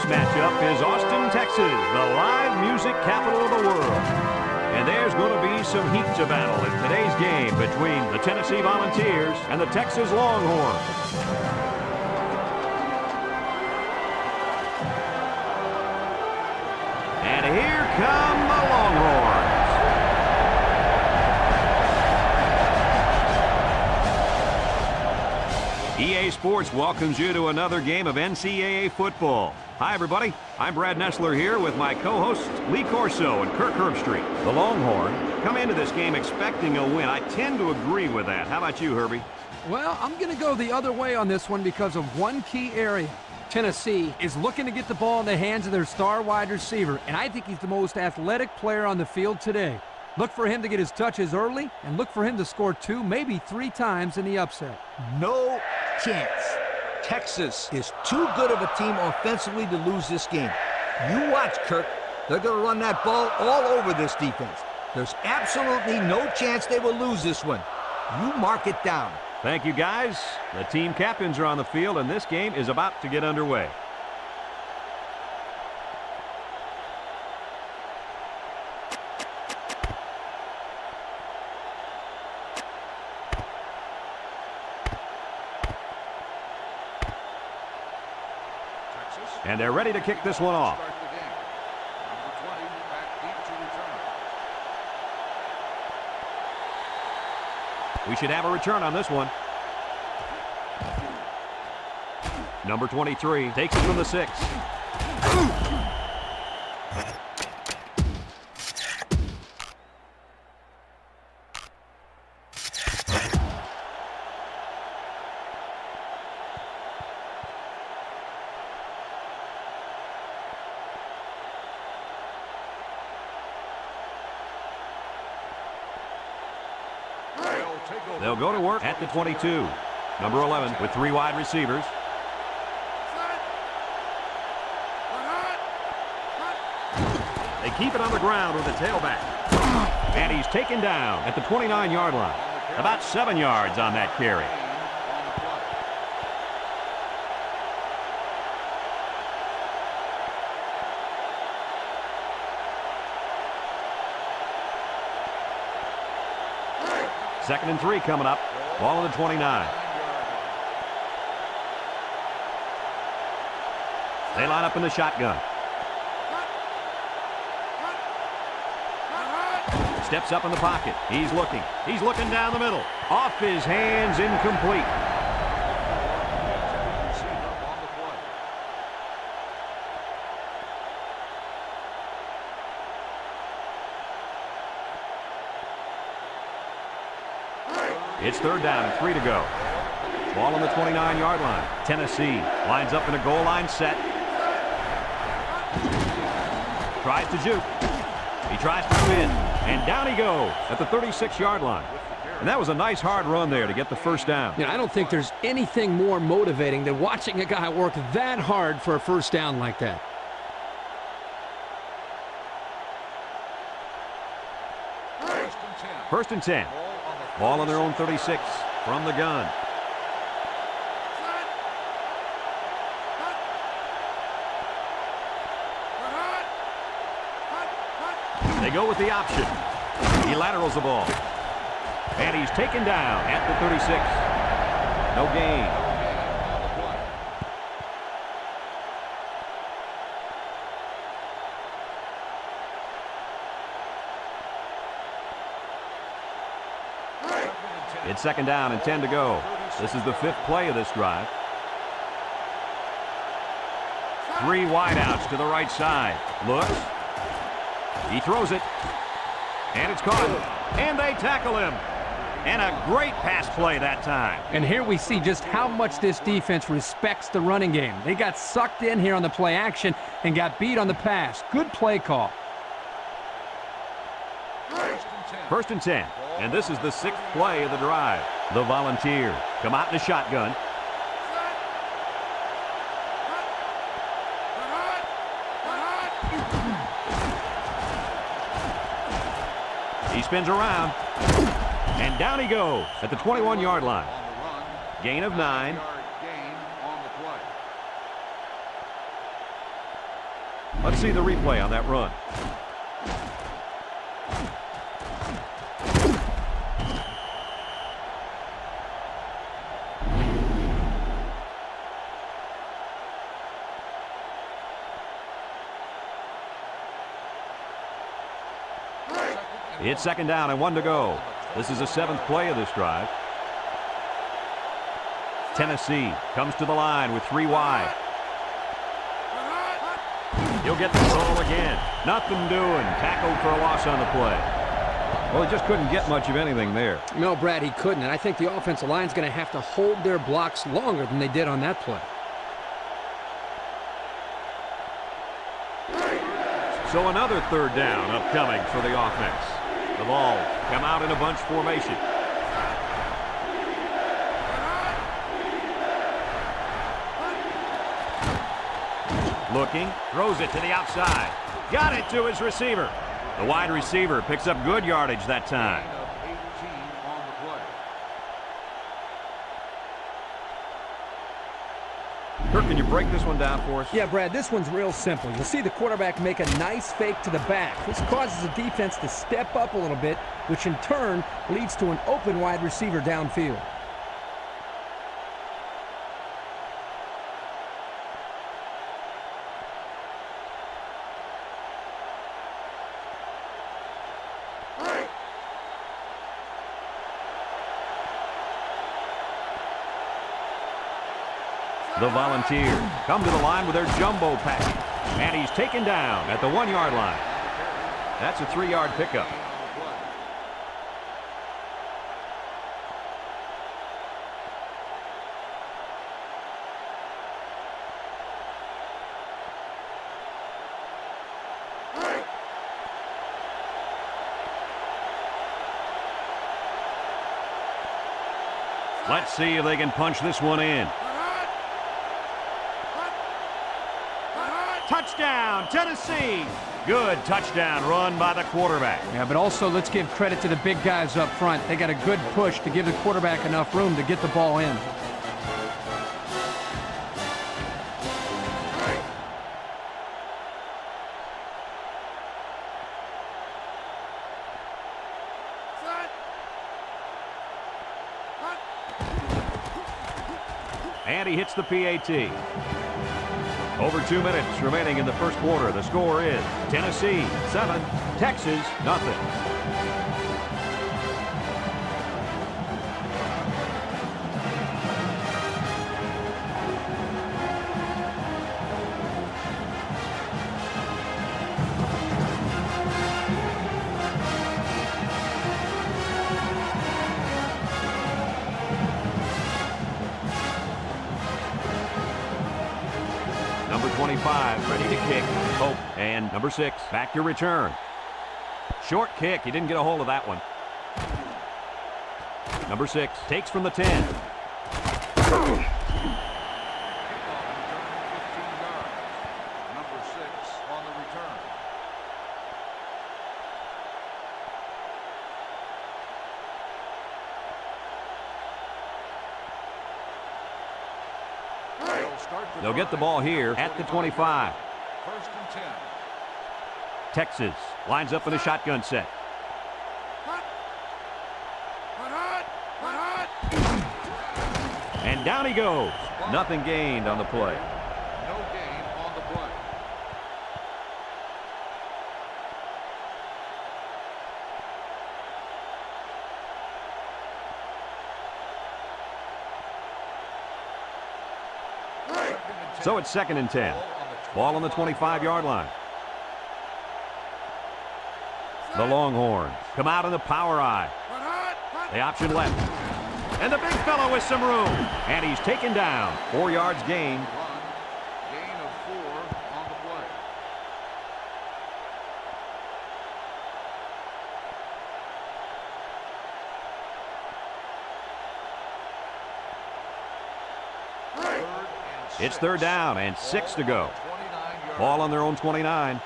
matchup is Austin, Texas, the live music capital of the world. And there's going to be some heat to battle in today's game between the Tennessee Volunteers and the Texas Longhorns. And here come the Longhorns. EA Sports welcomes you to another game of NCAA football. Hi, everybody. I'm Brad Nessler here with my co-hosts Lee Corso and Kirk Herbstreit. The Longhorns come into this game expecting a win. I tend to agree with that. How about you, Herbie? Well, I'm going to go the other way on this one because of one key area. Tennessee is looking to get the ball in the hands of their star wide receiver, and I think he's the most athletic player on the field today. Look for him to get his touches early, and look for him to score 2, maybe 3 times in the upset. No chance. Texas is too good of a team offensively to lose this game. You watch, Kirk. They're going to run that ball all over this defense. There's absolutely no chance they will lose this one. You mark it down. Thank you, guys. The team captains are on the field, and this game is about to get underway. And they're ready to kick this one off. We should have a return on this one. Number 23 takes it from the 6. They'll go to work at the 22. Number 11 with 3 wide receivers. They keep it on the ground with the tailback. And he's taken down at the 29-yard line. About 7 yards on that carry. Second and 3 coming up. Ball on the 29. They line up in the shotgun. Steps up in the pocket. He's looking. He's looking down the middle. Off his hands, incomplete. It's third down and 3 to go. Ball on the 29-yard line. Tennessee lines up in a goal line set. Tries to juke. He tries to win. And down he goes at the 36-yard line. And that was a nice hard run there to get the first down. You know, I don't think there's anything more motivating than watching a guy work that hard for a first down like that. First and 10. Ball on their own 36 from the gun. They go with the option. He laterals the ball. And he's taken down at the 36. No gain. It's second down and 10 to go. This is the 5th play of this drive. 3 wideouts to the right side. Looks. He throws it. And it's caught. And they tackle him. And a great pass play that time. And here we see just how much this defense respects the running game. They got sucked in here on the play action and got beat on the pass. Good play call. First and 10. And this is the 6th play of the drive. The Volunteers come out in the shotgun. He spins around. And down he goes at the 21-yard line. Gain of 9. Let's see the replay on that run. It's second down and 1 to go. This is the 7th play of this drive. Tennessee comes to the line with 3 wide. He'll get the ball again. Nothing doing. Tackled for a loss on the play. Well, he just couldn't get much of anything there. No, Brad, he couldn't. And I think the offensive line's going to have to hold their blocks longer than they did on that play. So another 3rd down upcoming for the offense. The ball come out in a bunch formation. Looking, throws it to the outside. Got it to his receiver. The wide receiver picks up good yardage that time. Kirk, can you break this one down for us? Yeah, Brad, this one's real simple. You'll see the quarterback make a nice fake to the back. This causes the defense to step up a little bit, which in turn leads to an open wide receiver downfield. The Volunteers come to the line with their jumbo package. And he's taken down at the 1-yard line. That's a 3-yard pickup. Let's see if they can punch this one in. Touchdown, Tennessee. Good touchdown run by the quarterback. Yeah, but also let's give credit to the big guys up front. They got a good push to give the quarterback enough room to get the ball in. And he hits the PAT. Over 2 minutes remaining in the first quarter. The score is Tennessee 7, Texas nothing. Number 25, ready to kick. Hope. And number 6, back to return. Short kick. He didn't get a hold of that one. Number 6 takes from the 10. They'll get the ball here at the 25. First and 10. Texas lines up in a shotgun set. And down he goes. Nothing gained on the play. No gain on the play. So it's 2nd and 10. Ball on the 25-yard line. The Longhorns come out in the power eye. The option left. And the big fellow with some room. And he's taken down. 4 yards gain. Gain of 4 on the play. It's 3rd down and 6 to go. Ball on their own 29.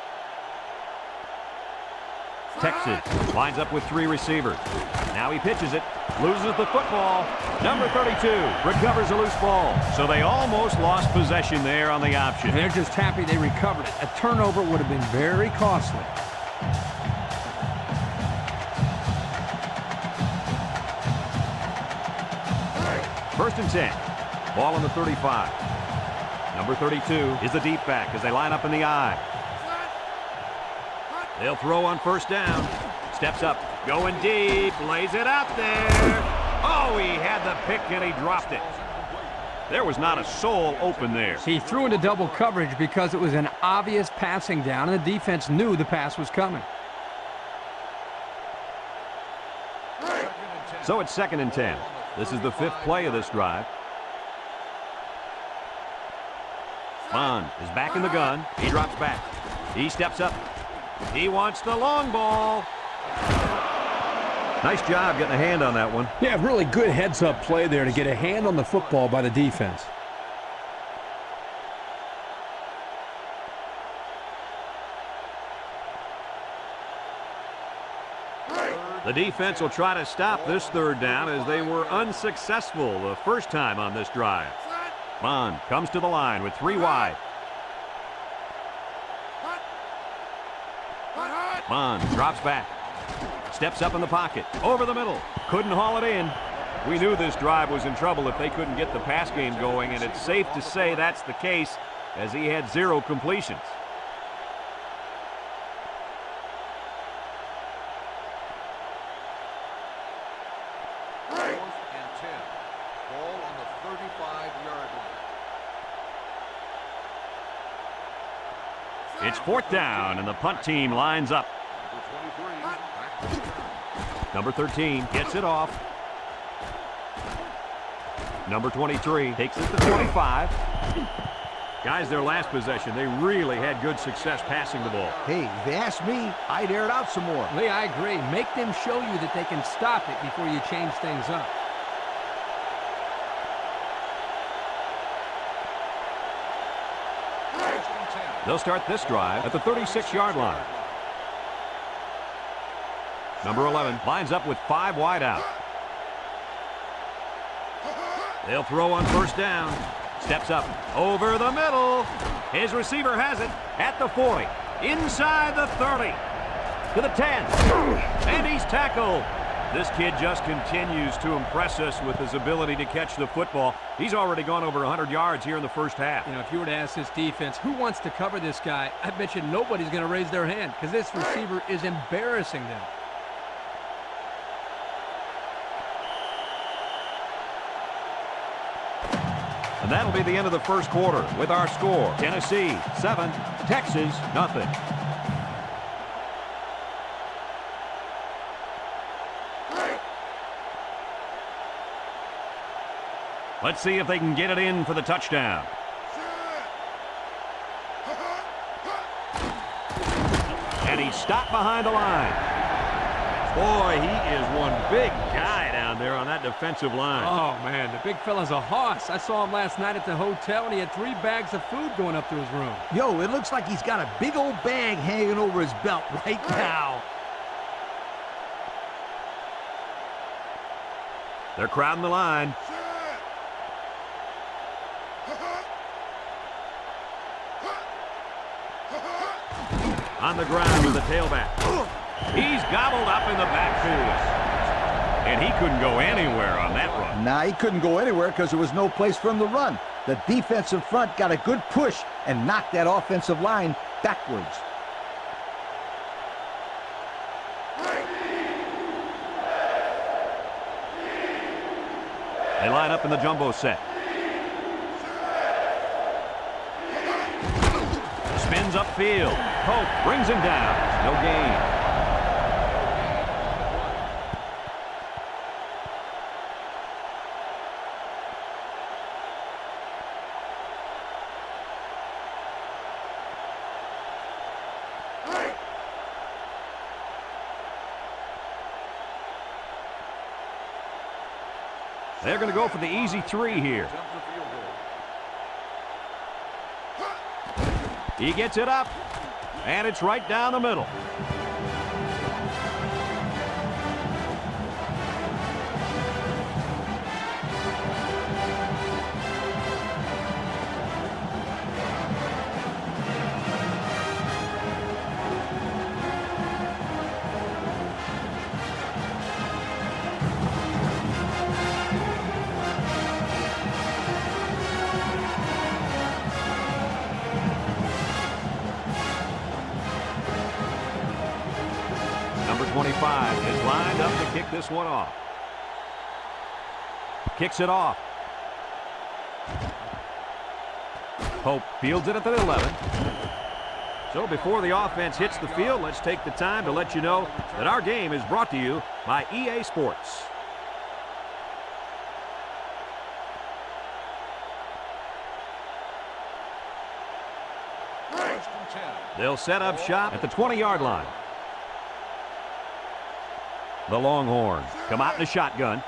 Texas lines up with 3 receivers. Now he pitches it, loses the football. Number 32 recovers a loose ball. So they almost lost possession there on the option. They're just happy they recovered it. A turnover would have been very costly. First and 10. Ball on the 35. Number 32 is the deep back as they line up in the I. They'll throw on first down. Steps up, going deep, lays it out there. Oh, he had the pick and he dropped it. There was not a soul open there. He threw into double coverage because it was an obvious passing down, and the defense knew the pass was coming. So it's 2nd and 10. This is the 5th play of this drive. Bond is back in the gun. He drops back. He steps up. He wants the long ball. Nice job getting a hand on that one. Yeah, really good heads-up play there to get a hand on the football by the defense. The defense will try to stop this 3rd down as they were unsuccessful the first time on this drive. Bond comes to the line with 3 wide. Bond drops back. Steps up in the pocket. Over the middle. Couldn't haul it in. We knew this drive was in trouble if they couldn't get the pass game going, and it's safe to say that's the case as he had 0 completions. It's 4th down, and the punt team lines up. Number 13 gets it off. Number 23 takes it to 25. Guys, their last possession, they really had good success passing the ball. Hey, if they ask me, I'd air it out some more. Lee, I agree. Make them show you that they can stop it before you change things up. They'll start this drive at the 36-yard line. Number 11 lines up with 5 wide out. They'll throw on first down. Steps up over the middle. His receiver has it at the 40. Inside the 30. To the 10. And he's tackled. This kid just continues to impress us with his ability to catch the football. He's already gone over 100 yards here in the first half. You know, if you were to ask this defense, who wants to cover this guy, I bet you nobody's going to raise their hand because this receiver is embarrassing them. And that'll be the end of the first quarter with our score. Tennessee 7, Texas nothing. Let's see if they can get it in for the touchdown. And he's stopped behind the line. Boy, he is one big guy down there on that defensive line. Oh, man, the big fella's a hoss. I saw him last night at the hotel, and he had 3 bags of food going up to his room. Yo, it looks like he's got a big old bag hanging over his belt right now. They're crowding the line. On the ground with the tailback. He's gobbled up in the backfield. And he couldn't go anywhere on that run. Nah, he couldn't go anywhere because there was no place for him to run. The defensive front got a good push and knocked that offensive line backwards. They line up in the jumbo set. Spins upfield. Pope brings him down. No gain. They're going to go for the easy 3 here. He gets it up, and it's right down the middle. 25 is lined up to kick this one off. Kicks it off. Hope fields it at the 11. So before the offense hits the field, let's take the time to let you know that our game is brought to you by EA Sports. They'll set up shop at the 20-yard line. The Longhorns come out in a shotgun.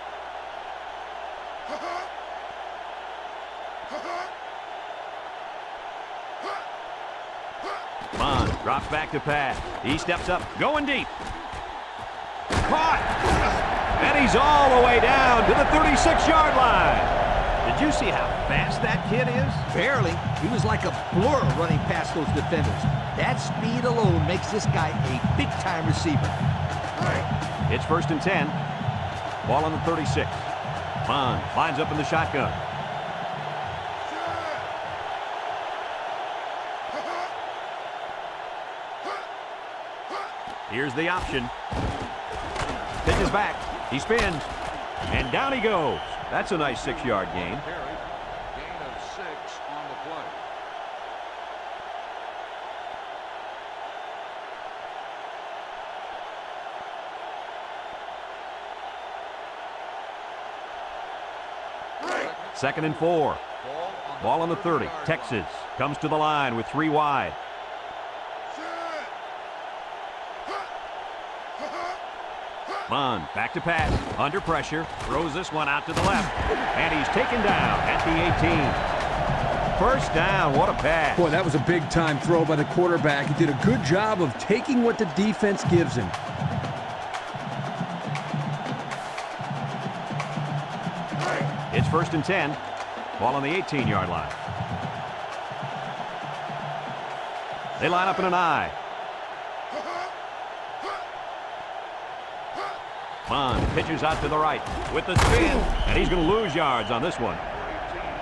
Bond drops back to pass. He steps up, going deep. Caught! And he's all the way down to the 36-yard line. Did you see how fast that kid is? Barely. He was like a blur running past those defenders. That speed alone makes this guy a big-time receiver. It's 1st and 10. Ball on the 36. Bond lines up in the shotgun. Here's the option. Pitches back. He spins. And down he goes. That's a nice 6-yard gain. Gain of 6 on the play. Second and 4. Ball on the 30. Texas comes to the line with 3 wide. Bond back to pass. Under pressure. Throws this one out to the left. And he's taken down at the 18. First down. What a pass. Boy, that was a big-time throw by the quarterback. He did a good job of taking what the defense gives him. It's 1st and 10. Ball on the 18-yard line. They line up in an I. Bond pitches out to the right with the spin, and he's going to lose yards on this one.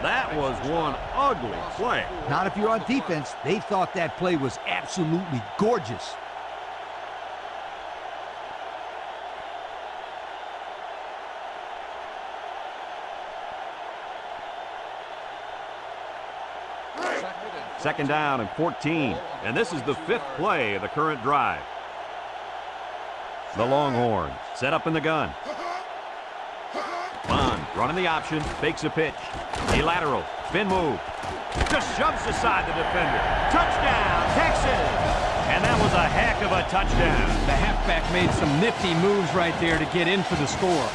That was one ugly play. Not if you're on defense. They thought that play was absolutely gorgeous. Second down and 14, and this is the 5th play of the current drive. The Longhorns set up in the gun. Bond running the option, fakes a pitch. A lateral, spin move. Just shoves aside the defender. Touchdown, Texas! And that was a heck of a touchdown. The halfback made some nifty moves right there to get in for the score.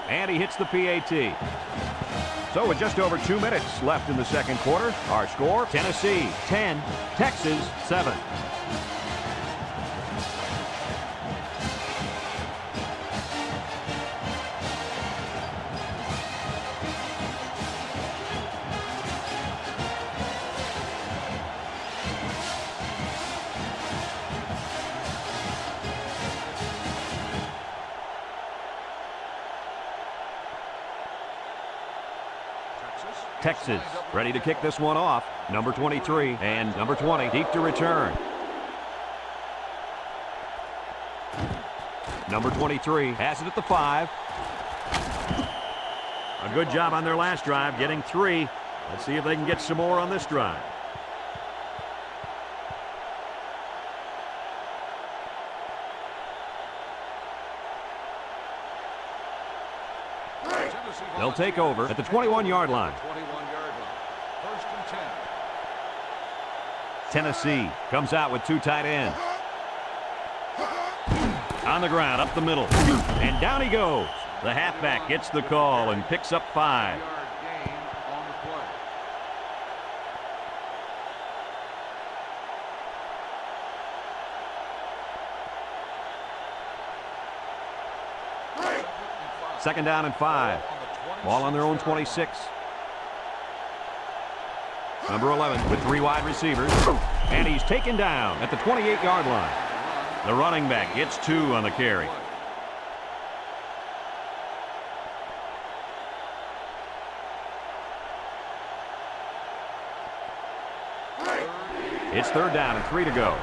And he hits the PAT. So with just over 2 minutes left in the second quarter, our score, Tennessee 10, Texas 7. Texas ready to kick this one off. Number 23 and number 20 deep to return. Number 23 has it at the 5. A good job on their last drive, getting 3. Let's see if they can get some more on this drive. They'll take over at the 21-yard line. 21-yard line. 1st and 10. Tennessee comes out with 2 tight ends. On the ground, up the middle. And down he goes. The halfback gets the call and picks up 5. Yard gain on the play. Second down and 5. Ball on their own 26. Number 11 with 3 wide receivers. And he's taken down at the 28-yard line. The running back gets 2 on the carry. It's third down and 3 to go.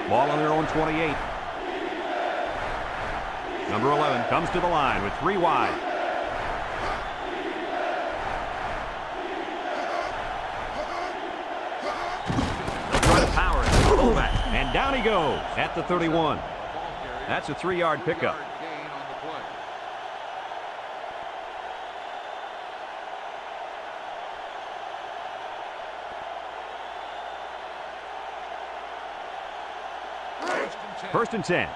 Ball on their own 28. Number 11 comes to the line with 3 wide. They'll try to power it. Fullback. And down he goes at the 31. That's a 3-yard pickup. Gain on the play. First and 10.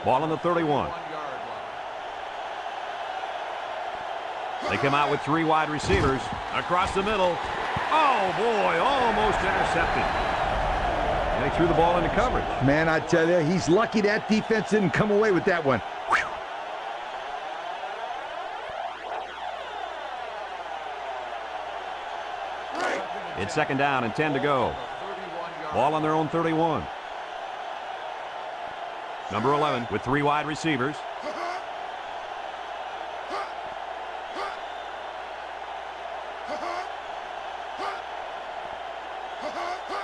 Ball on the 31. They come out with 3 wide receivers. Across the middle. Oh, boy, almost intercepted. And they threw the ball into coverage. Man, I tell you, he's lucky that defense didn't come away with that one. It's second down and 10 to go. Ball on their own 31. Number 11 with 3 wide receivers.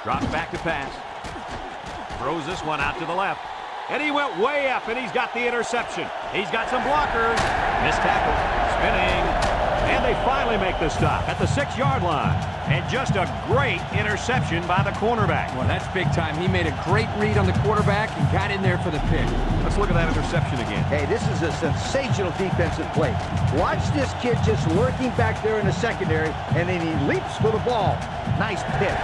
Drops back to pass. Throws this one out to the left. And he went way up, and he's got the interception. He's got some blockers. Missed tackle. Spinning. And they finally make the stop at the 6-yard line. And just a great interception by the cornerback. Well, that's big time. He made a great read on the quarterback and got in there for the pick. Let's look at that interception again. Hey, this is a sensational defensive play. Watch this kid just lurking back there in the secondary, and then he leaps for the ball. Nice pick.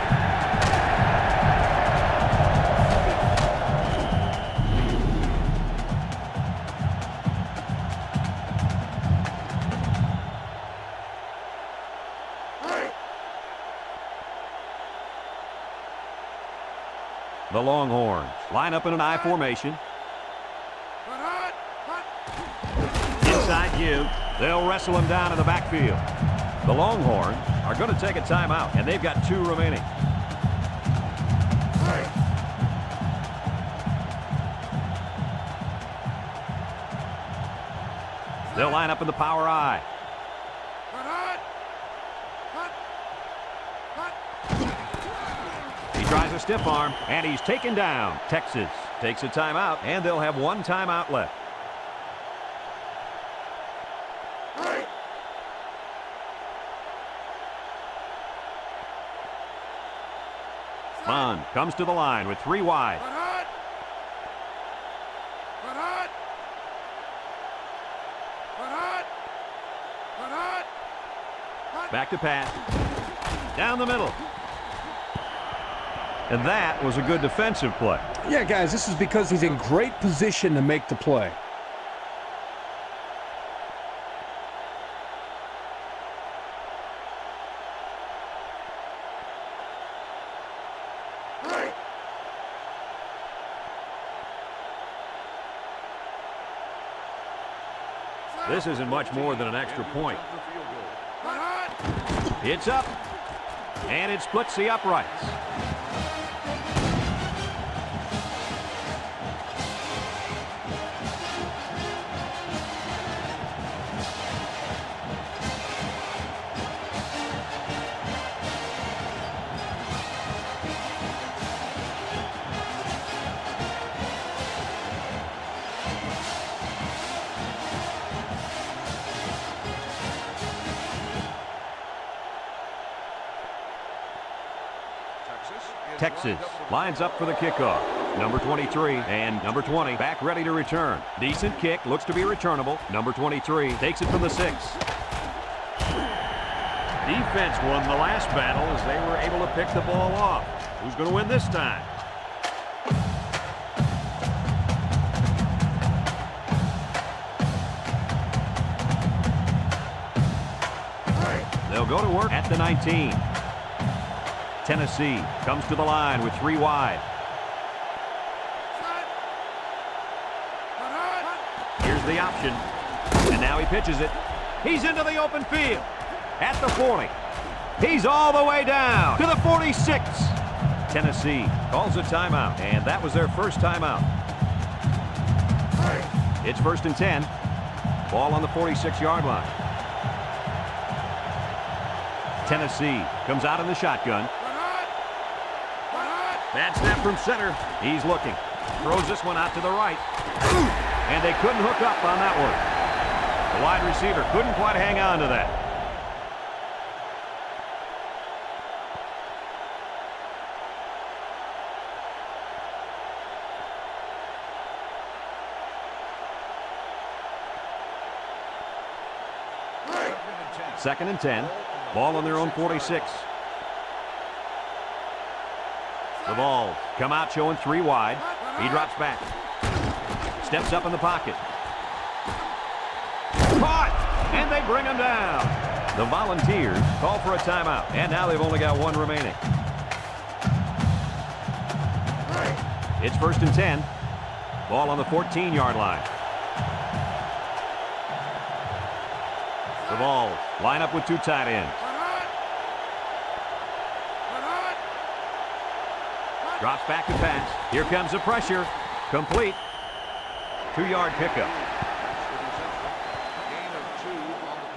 The Longhorns line up in an I formation. Inside give. They'll wrestle him down in the backfield. The Longhorns are going to take a timeout, and they've got 2 remaining. They'll line up in the power I. Tries a stiff arm, and he's taken down. Texas takes a timeout, and they'll have 1 timeout left. Bond comes to the line with 3 wide. Back to pass. Down the middle. And that was a good defensive play. Yeah, guys, this is because he's in great position to make the play. This isn't much more than an extra point. It's up, and it splits the uprights. Texas lines up for the kickoff. Number 23 and number 20 back ready to return. Decent kick, looks to be returnable. Number 23 takes it from the 6. Defense won the last battle as they were able to pick the ball off. Who's going to win this time? They'll go to work at the 19. Tennessee comes to the line with 3 wide. Here's the option. And now he pitches it. He's into the open field. At the 40. He's all the way down to the 46. Tennessee calls a timeout, and that was their first timeout. It's 1st and 10. Ball on the 46-yard line. Tennessee comes out in the shotgun. Bad snap from center. He's looking. Throws this one out to the right. And they couldn't hook up on that one. The wide receiver couldn't quite hang on to that. Second and 10. Ball on their own 46. The Vols come out showing 3 wide. He drops back. Steps up in the pocket. Caught! And they bring him down. The Volunteers call for a timeout. And now they've only got 1 remaining. It's 1st and 10. Ball on the 14-yard line. The Vols line up with 2 tight ends. Drops back to pass. Here comes the pressure. Complete. 2-yard pickup. Gain of 2 on the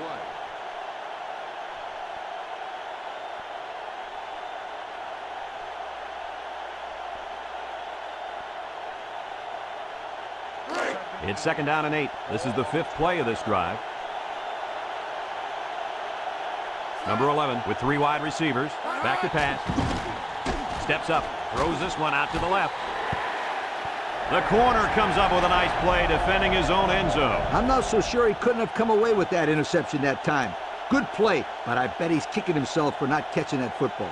play. It's 2nd down and 8. This is the 5th play of this drive. Number 11 with 3 wide receivers. Back to pass. Steps up. Throws this one out to the left. The corner comes up with a nice play defending his own end zone. I'm not so sure he couldn't have come away with that interception that time. Good play, but I bet he's kicking himself for not catching that football.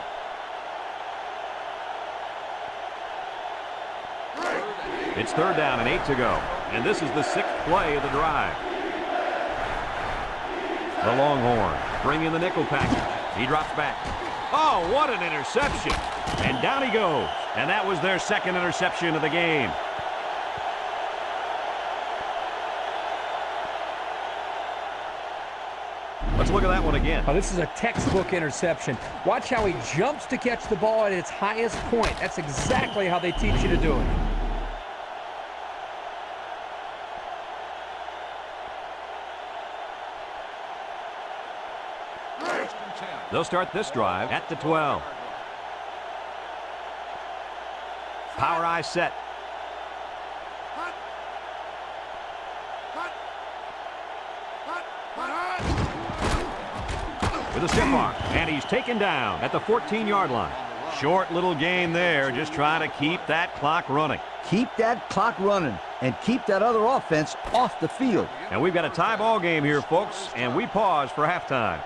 It's 3rd down and 8 to go. And this is the 6th play of the drive. The Longhorn bring in the nickel package. He drops back. Oh, what an interception. And down he goes. And that was their 2nd interception of the game. Let's look at that one again. Oh, this is a textbook interception. Watch how he jumps to catch the ball at its highest point. That's exactly how they teach you to do it. They'll start this drive at the 12. Power eye set. With a stiff arm, and he's taken down at the 14-yard line. Short little gain there, just trying to keep that clock running. Keep that clock running and keep that other offense off the field. And we've got a tie ball game here, folks, and we pause for halftime.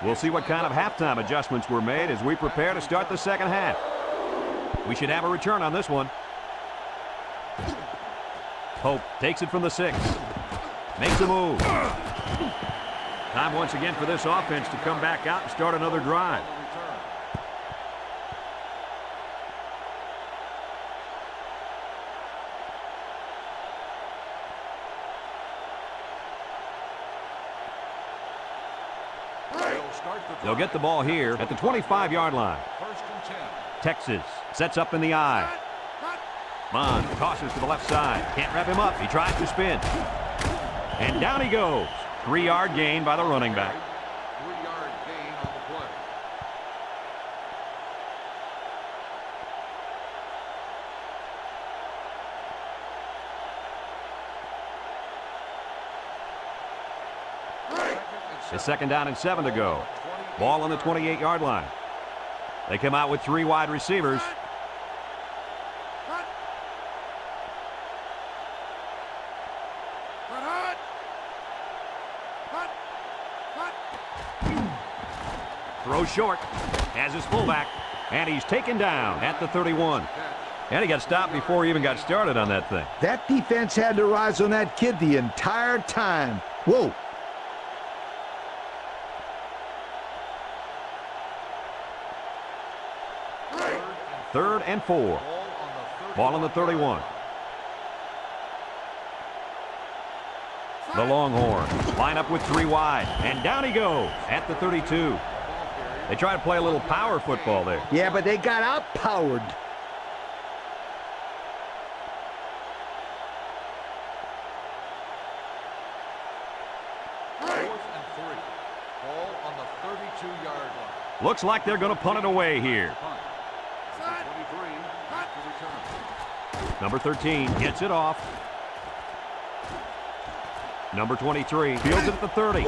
We'll see what kind of halftime adjustments were made as we prepare to start the 2nd half. We should have a return on this one. Pope takes it from the 6. Makes a move. Time once again for this offense to come back out and start another drive. They'll get the ball here at the 25-yard line. 1st and 10. Texas sets up in the eye. Bond tosses to the left side. Can't wrap him up. He tries to spin. And down he goes. 3-yard gain by the running back. 3-yard gain on the play. It's 2nd down and 7 to go. Ball on the 28-yard line. They come out with 3 wide receivers. Throw short. Has his fullback. And he's taken down at the 31. And he got stopped before he even got started on that thing. That defense had their eyes on that kid the entire time. Whoa. Third and 4. Ball on the 31. The Longhorns line up with 3 wide. And down he goes at the 32. They try to play a little power football there. Yeah, but they got outpowered. Looks like they're going to punt it away here. Number 13 gets it off. Number 23 fields it at the 30.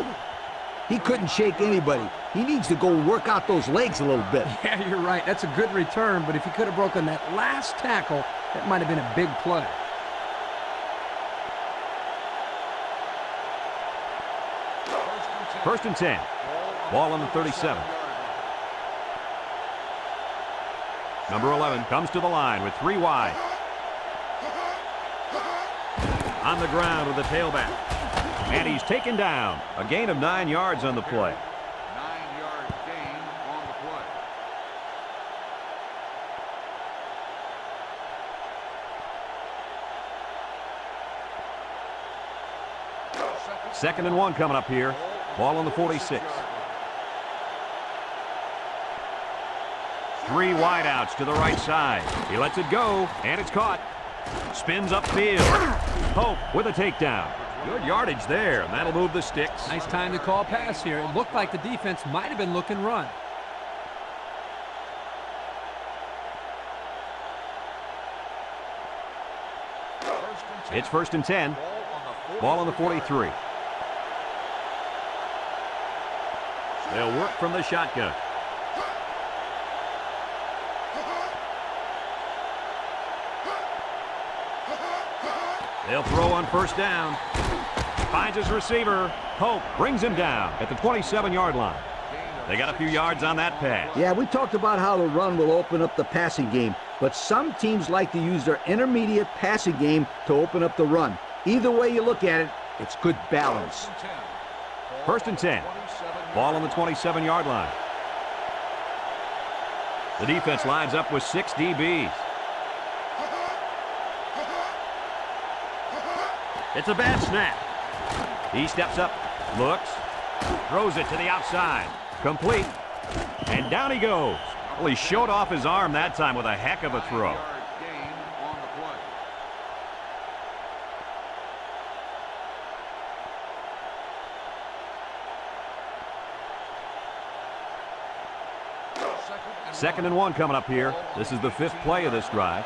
He couldn't shake anybody. He needs to go work out those legs a little bit. Yeah, you're right. That's a good return, but if he could have broken that last tackle, that might have been a big play. First and 10. Ball on the 37. Number 11 comes to the line with 3 wide. On the ground with the tailback. And he's taken down. A gain of 9 yards on the play. 9-yard gain on the play. Second and 1 coming up here. Ball on the 46. 3 wideouts to the right side. He lets it go, and it's caught. Spins upfield. Hope with a takedown. Good yardage there, and that'll move the sticks. Nice time to call pass here. It looked like the defense might have been looking run. It's first and 10. Ball on the 43. They'll work from the shotgun. They'll throw on first down. Finds his receiver. Hope brings him down at the 27-yard line. They got a few yards on that pass. Yeah, we talked about how the run will open up the passing game, but some teams like to use their intermediate passing game to open up the run. Either way you look at it, it's good balance. First and 10. Ball on the 27-yard line. The defense lines up with 6 DBs. It's a bad snap. He steps up, looks, throws it to the outside. Complete. And down he goes. Well, he showed off his arm that time with a heck of a throw. 9-yard gain on the play. Second and 1 coming up here. This is the 5th play of this drive.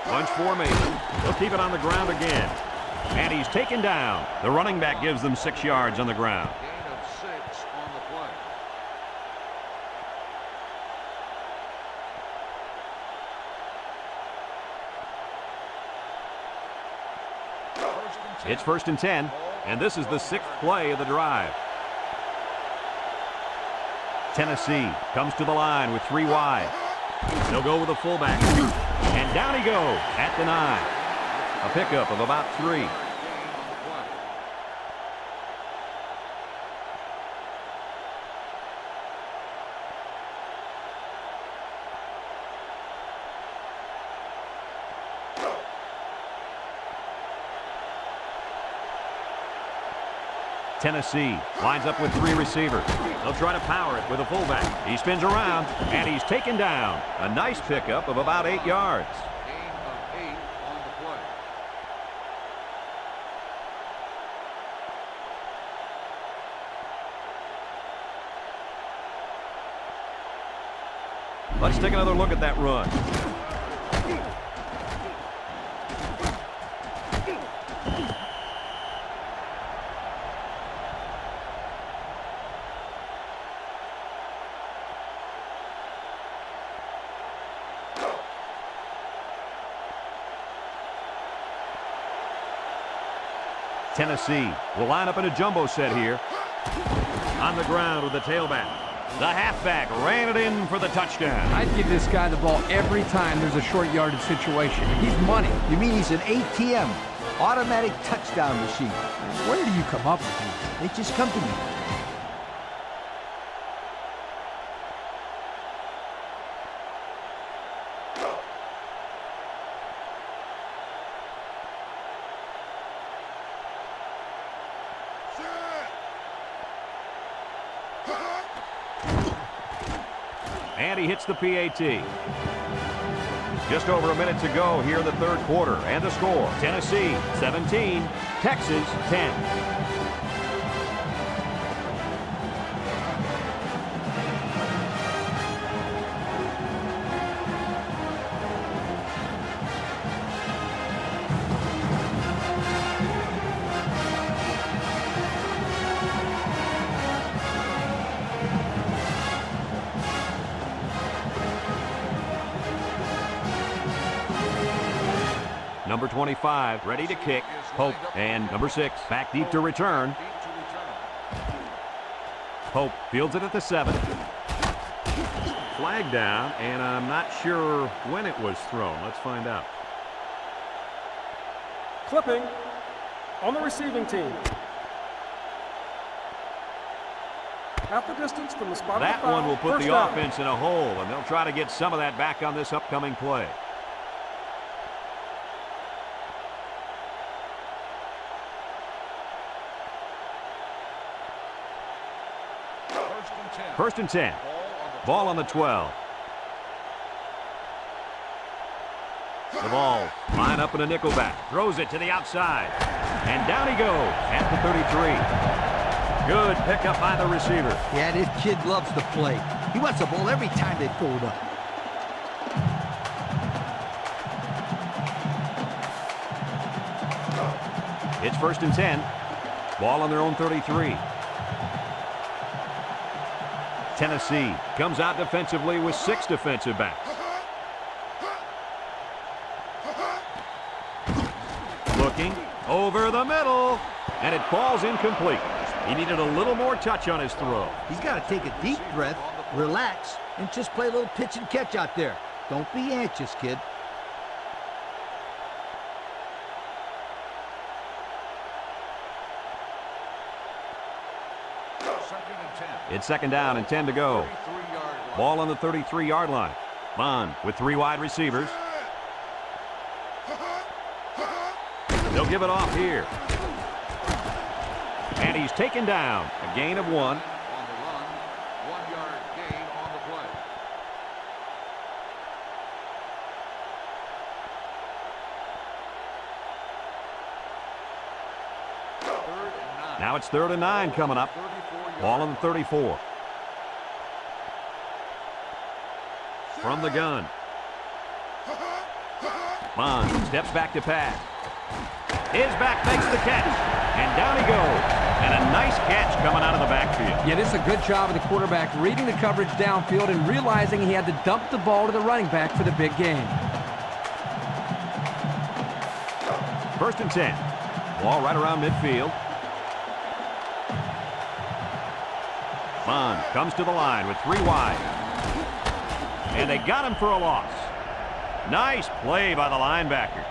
Bunch formation. They'll keep it on the ground again. And he's taken down. The running back gives them 6 yards on the ground. Gain of 6 on the play. It's first and 10, and this is the 6th play of the drive. Tennessee comes to the line with 3 wide. They'll go with a fullback. And down he goes at the 9. A pickup of about 3. Tennessee lines up with 3 receivers. They'll try to power it with a fullback. He spins around, and he's taken down. A nice pickup of about 8 yards. Gain of 8 on the play. Let's take another look at that run. Tennessee will line up in a jumbo set here. On the ground with the tailback. The halfback ran it in for the touchdown. I'd give this guy the ball every time there's a short yardage situation. He's money. You mean he's an ATM, automatic touchdown machine? Where do you come up with these? They just come to me. And he hits the PAT. Just over a minute to go here in the third quarter. And the score, Tennessee 17, Texas 10. Number 25, ready to kick, Pope, and number 6, back deep to return. Pope fields it at the 7. Flag down, and I'm not sure when it was thrown. Let's find out. Clipping on the receiving team. Half the distance from the spot That of the foul. one will put First the down. offense in a hole, and they'll try to get some of that back on this upcoming play. First and 10. Ball on the 12. The ball line up in a nickelback. Throws it to the outside. And down he goes at the 33. Good pickup by the receiver. Yeah, this kid loves to play. He wants the ball every time they throw it up. It's first and 10. Ball on their own 33. Tennessee comes out defensively with 6 defensive backs. Looking over the middle, and it falls incomplete. He needed a little more touch on his throw. He's got to take a deep breath, relax, and just play a little pitch and catch out there. Don't be anxious, kid. It's second down and 10 to go. Ball on the 33-yard line. Bond with 3 wide receivers. They'll give it off here. And he's taken down. A gain of 1. On the run, 1-yard gain on the play. Third and 9. Now it's 3rd and 9 coming up. Ball on the 34. From the gun. Bond steps back to pass. His back makes the catch. And down he goes. And a nice catch coming out of the backfield. Yeah, this is a good job of the quarterback reading the coverage downfield and realizing he had to dump the ball to the running back for the big game. First and 10. Ball right around midfield. Bond comes to the line with 3 wide. And they got him for a loss. Nice play by the linebacker.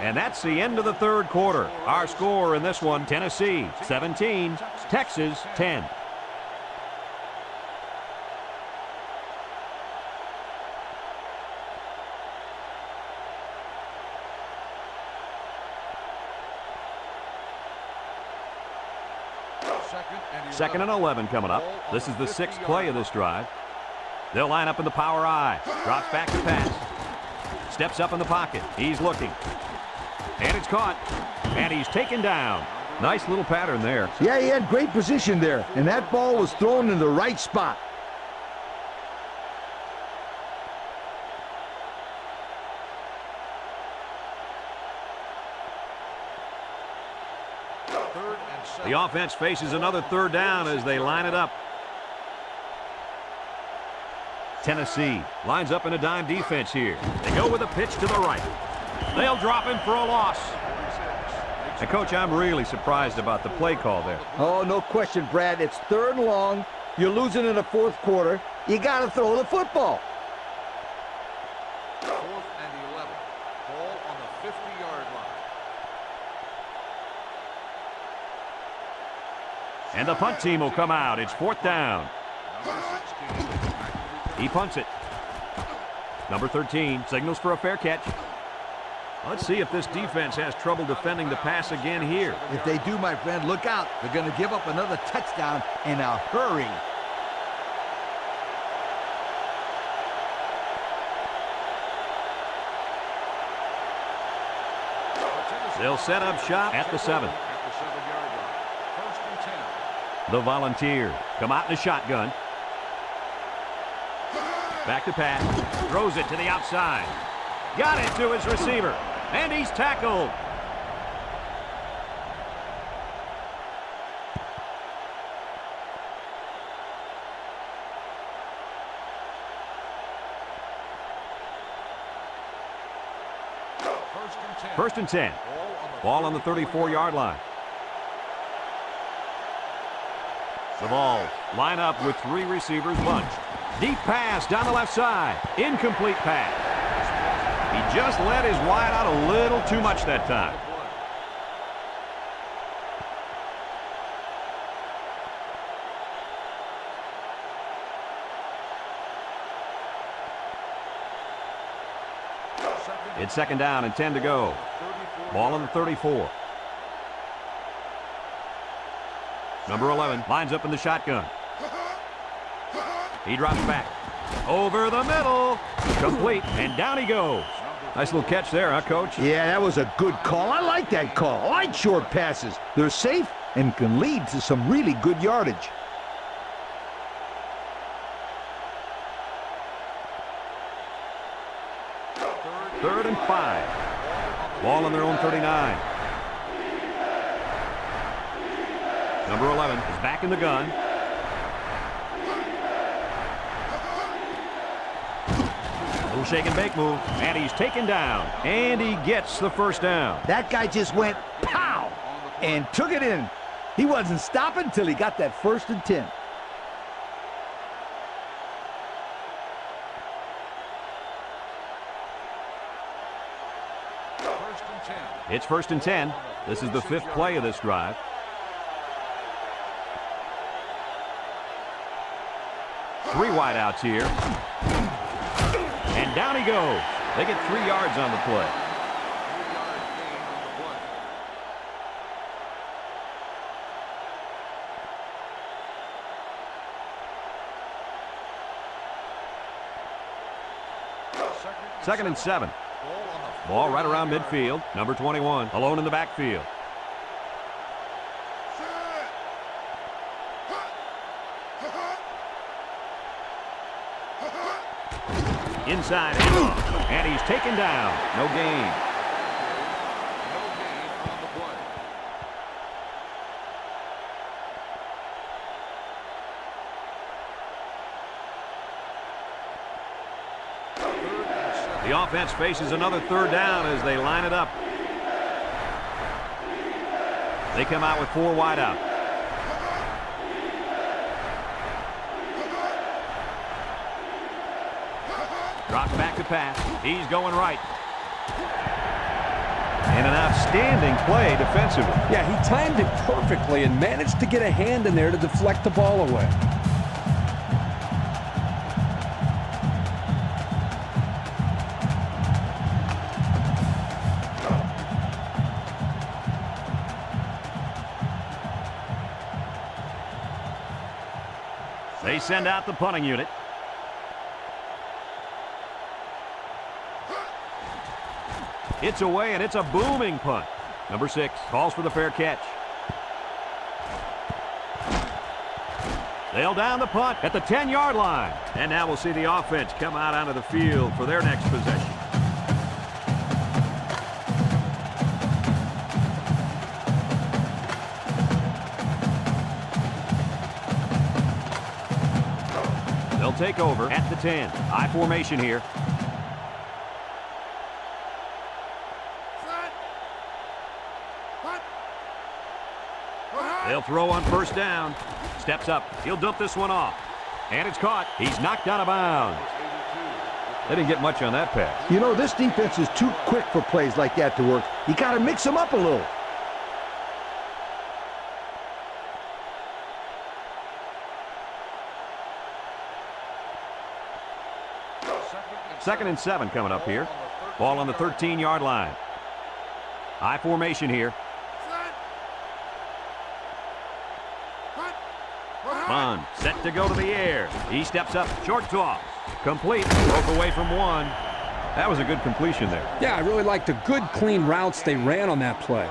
And that's the end of the third quarter. Our score in this one, Tennessee 17, Texas 10. Second and 11 coming up. This is the 6th play of this drive. They'll line up in the power I. Drops back to pass. Steps up in the pocket. He's looking. And it's caught. And he's taken down. Nice little pattern there. Yeah, he had great position there, and that ball was thrown in the right spot. The offense faces another 3rd down as they line it up. Tennessee lines up in a dime defense here. They go with a pitch to the right. They'll drop him for a loss. And, Coach, I'm really surprised about the play call there. Oh, no question, Brad. It's 3rd and long. You're losing in the 4th quarter. You got to throw the football. 4th and 11. Ball on the 50-yard line. And the punt team will come out. It's 4th down. Number 16. He punts it. Number 13 signals for a fair catch. Let's see if this defense has trouble defending the pass again here. If they do, my friend, look out. They're going to give up another touchdown in a hurry. They'll set up shop at the 7. At the 7-yard line. 1st and 10. The Volunteers come out in a shotgun. Back to pass. Throws it to the outside. Got it to his receiver. And he's tackled. First and 10. Ball on the 34-yard line. The Vols line up with 3 receivers bunched. Deep pass down the left side. Incomplete pass. He just let his wide out a little too much that time. It's 2nd down and 10 to go. Ball on the 34. Number 11 lines up in the shotgun. He drops back. Over the middle. Complete, and down he goes. Nice little catch there, huh, Coach? Yeah, that was a good call. I like that call. I like short passes. They're safe and can lead to some really good yardage. Third and 5. Ball on their own 39. Number 11 is back in the gun. Little shake and bake move, and he's taken down. And he gets the 1st down. That guy just went pow and took it in. He wasn't stopping until he got that 1st and 10. It's 1st and 10. This is the 5th play of this drive. Three wideouts here. And down he goes. They get 3 yards on the play. 3-yard gain on the play. Second and 7. Ball right around midfield. Number 21 alone in the backfield. Inside and he's taken down. No gain. No gain on the play. The offense faces another 3rd down as they line it up. They come out with 4 wide out. Drops back to pass. He's going right. And an outstanding play defensively. Yeah, he timed it perfectly and managed to get a hand in there to deflect the ball away. They send out the punting unit. It's away, and it's a booming punt. Number 6 calls for the fair catch. They'll down the punt at the 10-yard line. And now we'll see the offense come out onto the field for their next possession. They'll take over at the 10. High formation here. They'll throw on first down. Steps up. He'll dump this one off. And it's caught. He's knocked out of bounds. They didn't get much on that pass. You know, this defense is too quick for plays like that to work. You got to mix them up a little. Second and 7 coming up here. Ball on the 13-yard line. High formation here. Bond set to go to the air. He steps up. Short toss. Complete. Broke away from one. That was a good completion there. Yeah, I really liked the good, clean routes they ran on that play.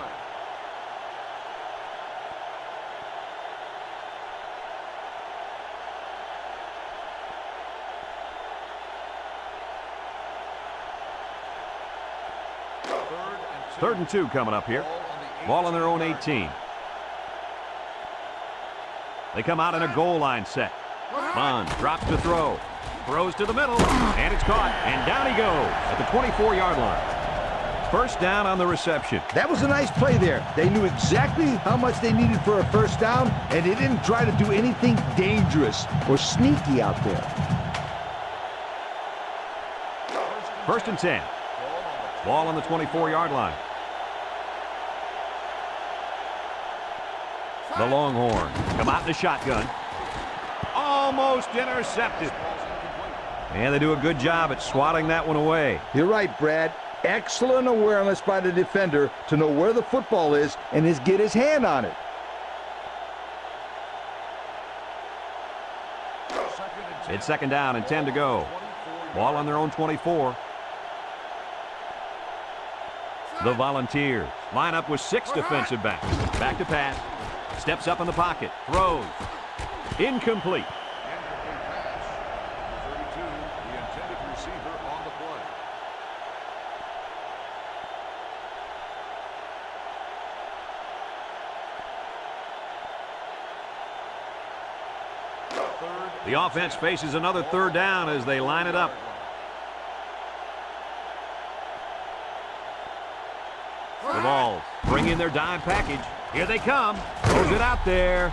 Third and 2 coming up here. Ball on their own 18. They come out in a goal line set. Bond drops to throw. Throws to the middle, and it's caught. And down he goes at the 24-yard line. First down on the reception. That was a nice play there. They knew exactly how much they needed for a first down, and they didn't try to do anything dangerous or sneaky out there. First and 10. Ball on the 24-yard line. The Longhorns come out in the shotgun. Almost intercepted. And they do a good job at swatting that one away. You're right, Brad. Excellent awareness by the defender to know where the football is and get his hand on it. It's second down and 10 to go. Ball on their own 24. The Volunteers line up with 6 defensive backs. Back to pass. Steps up in the pocket. Throws. Incomplete. The offense faces another third down as they line it up. The Vols bring in their dime package. Here they come. Throws it out there.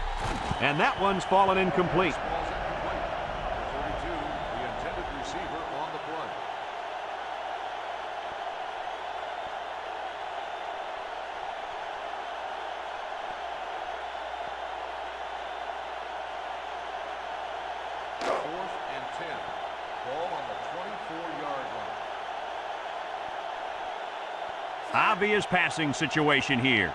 And that one's fallen incomplete. Obvious passing situation here.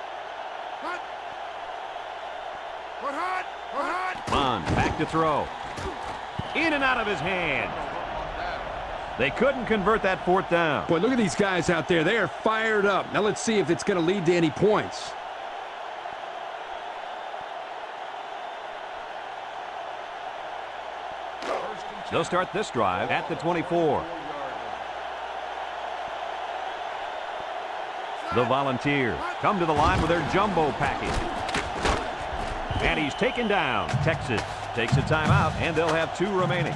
Bond back to throw. In and out of his hand. They couldn't convert that fourth down. Boy, look at these guys out there. They are fired up. Now let's see if it's going to lead to any points. They'll start this drive at the 24. The Volunteers come to the line with their jumbo package. And he's taken down. Texas takes a timeout, and they'll have 2 remaining.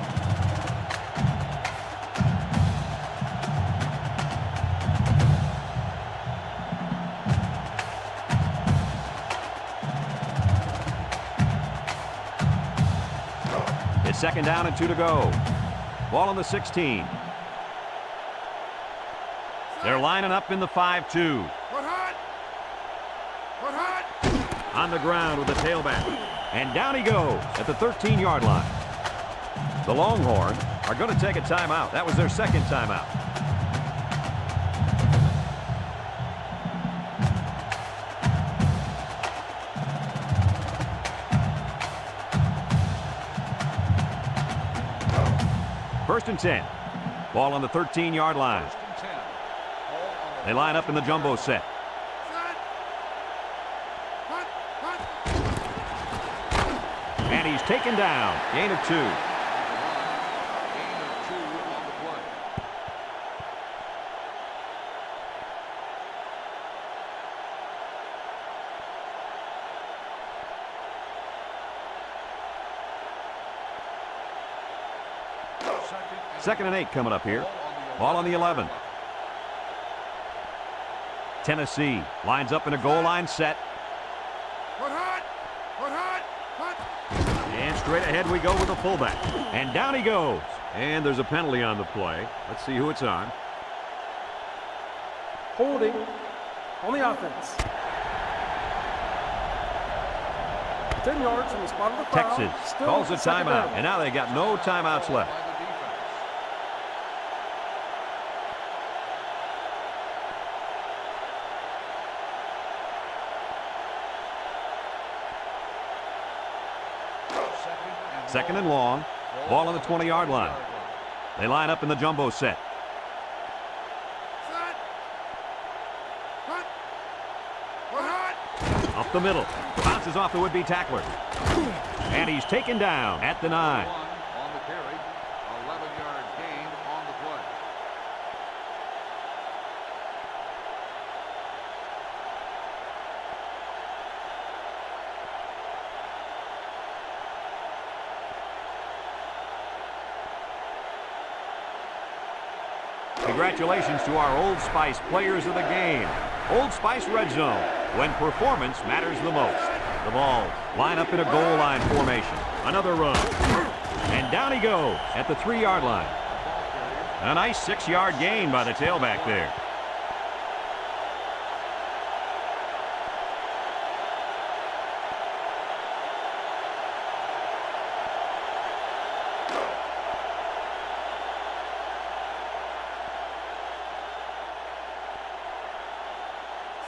It's second down and 2 to go. Ball on the 16. They're lining up in the 5-2. On the ground with the tailback. And down he goes at the 13-yard line. The Longhorns are going to take a timeout. That was their second timeout. First and 10. Ball on the 13-yard line. They line up in the jumbo set. And he's taken down. Gain of 2. Second and 8 coming up here. Ball on the 11. Tennessee lines up in a goal line set. Straight ahead we go with the fullback. And down he goes. And there's a penalty on the play. Let's see who it's on. Holding on the offense. 10 yards from the spot of the foul. Texas Still calls a second timeout. down. And now they got no timeouts left. By the defense. Second and long. Ball on the 20-yard line. They line up in the jumbo set. Up the middle. Bounces off the would-be tackler. And he's taken down at the 9. On the carry. 11-yard gain on the play. Congratulations to our Old Spice players of the game. Old Spice Red Zone, when performance matters the most. The Vols line up in a goal line formation. Another run. And down he goes at the 3-yard line. A nice 6-yard gain by the tailback there.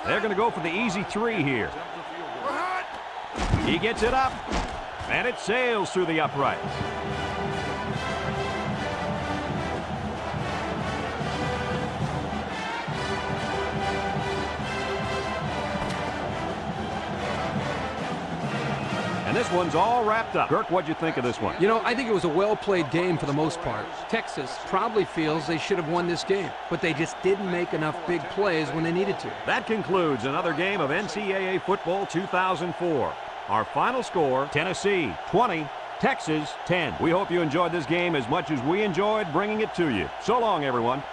They're going to go for the easy 3 here. He gets it up, and it sails through the uprights. And this one's all wrapped up. Kirk, what'd you think of this one? You know, I think it was a well-played game for the most part. Texas probably feels they should have won this game, but they just didn't make enough big plays when they needed to. That concludes another game of NCAA Football 2004. Our final score, Tennessee 20, Texas 10. We hope you enjoyed this game as much as we enjoyed bringing it to you. So long, everyone.